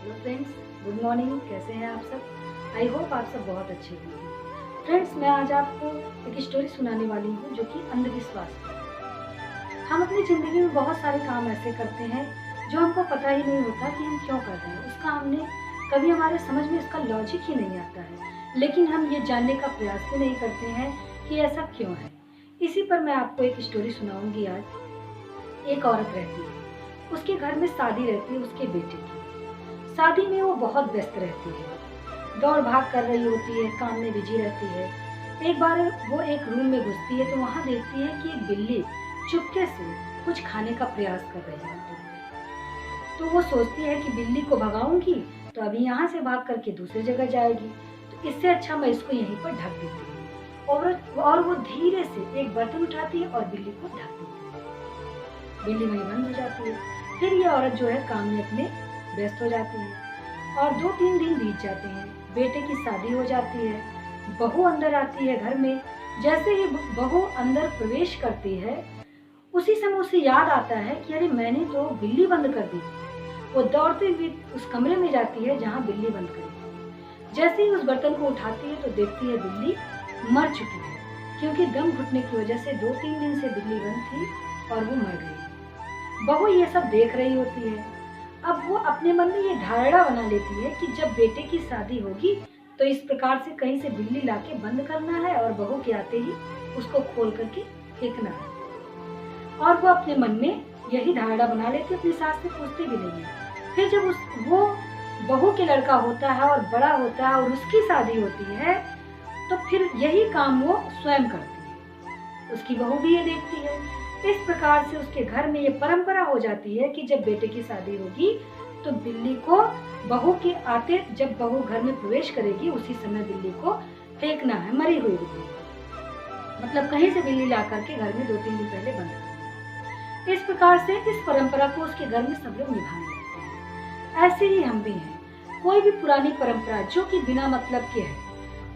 Hello friends, good morning. कैसे हैं आप सब? आई होप आप सब बहुत अच्छे होंगे। फ्रेंड्स, मैं आज आपको एक स्टोरी सुनाने वाली हूँ जो कि अंधविश्वास पर है। हम अपनी ज़िंदगी में बहुत सारे काम ऐसे करते हैं जो हमको पता ही नहीं होता कि हम क्यों कर रहे हैं। उसका हमने कभी हमारे समझ में इसका लॉजिक ही नहीं आता है, लेकिन हम ये जानने का प्रयास भी नहीं करते हैं कि ऐसा क्यों है। इसी पर मैं आपको एक स्टोरी सुनाऊंगी आज। एक औरत रहती है, उसके घर में शादी रहती है उसके बेटे की। शादी में वो बहुत व्यस्त रहती है, दौड़ भाग कर रही होती है, काम में बिजी रहती है। एक बार वो एक रूम में घुसती है तो वहाँ देखती है कि एक बिल्ली चुपके से कुछ खाने का प्रयास कर रही होती है। तो वो सोचती है कि बिल्ली को भगाऊंगी तो अभी यहाँ से भाग करके दूसरी जगह जाएगी, तो इससे अच्छा मैं इसको यहीं पर ढक देती हूँ। और वो धीरे से एक बर्तन उठाती है और बिल्ली को ढक देती है। बिल्ली वहीं बंद हो जाती है। फिर ये औरत जो है काम में अपने व्यस्त हो जाती है और 2-3 दिन बीत जाते हैं। बेटे की शादी हो जाती है, बहू अंदर आती है घर में। जैसे ही बहू अंदर प्रवेश करती है, उसी समय उसे याद आता है कि अरे मैंने तो बिल्ली बंद कर दी थी। वो दौड़ते हुए उस कमरे में जाती है जहाँ बिल्ली बंद करी थी। जैसे ही उस बर्तन को उठाती है तो देखती है बिल्ली मर चुकी है, क्योंकि दम घुटने की वजह से 2-3 दिन से बिल्ली बंद थी और वो मर गई। बहू ये सब देख रही होती है। अब वो अपने मन में ये धारणा बना लेती है कि जब बेटे की शादी होगी तो इस प्रकार से कहीं से बिल्ली लाके बंद करना है और बहू के आते ही उसको खोल करके फेंकना है। और वो अपने मन में यही धारणा बना लेती है, अपनी सास से पूछती भी नहीं है। फिर जब वो बहू के लड़का होता है और बड़ा होता है और उसकी शादी होती है, तो फिर यही काम वो स्वयं करती है। उसकी बहू भी ये देखती है। इस प्रकार से उसके घर में ये परंपरा हो जाती है कि जब बेटे की शादी होगी तो बिल्ली को बहू के आते, जब बहू घर में प्रवेश करेगी उसी समय बिल्ली को फेंकना है, मरी हुई बिल्ली को। मतलब कहीं से बिल्ली ला करके घर में 2-3 दिन पहले बंद कर देना। इस प्रकार से इस परंपरा को उसके घर में सब लोग निभाने लगते हैं। ऐसे ही हम भी हैं। कोई भी पुरानी परंपरा जो कि बिना मतलब के है,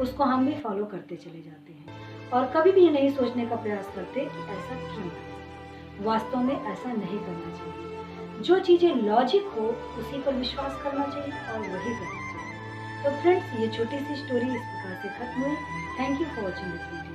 उसको हम भी फॉलो करते चले जाते हैं और कभी भी ये नहीं सोचने का प्रयास करते कि ऐसा क्यों है। वास्तव में ऐसा नहीं करना चाहिए। जो चीजें लॉजिक हो उसी पर विश्वास करना चाहिए और वही करना चाहिए। तो फ्रेंड्स, ये छोटी सी स्टोरी इस प्रकार से खत्म हुई। Thank you for watching this video.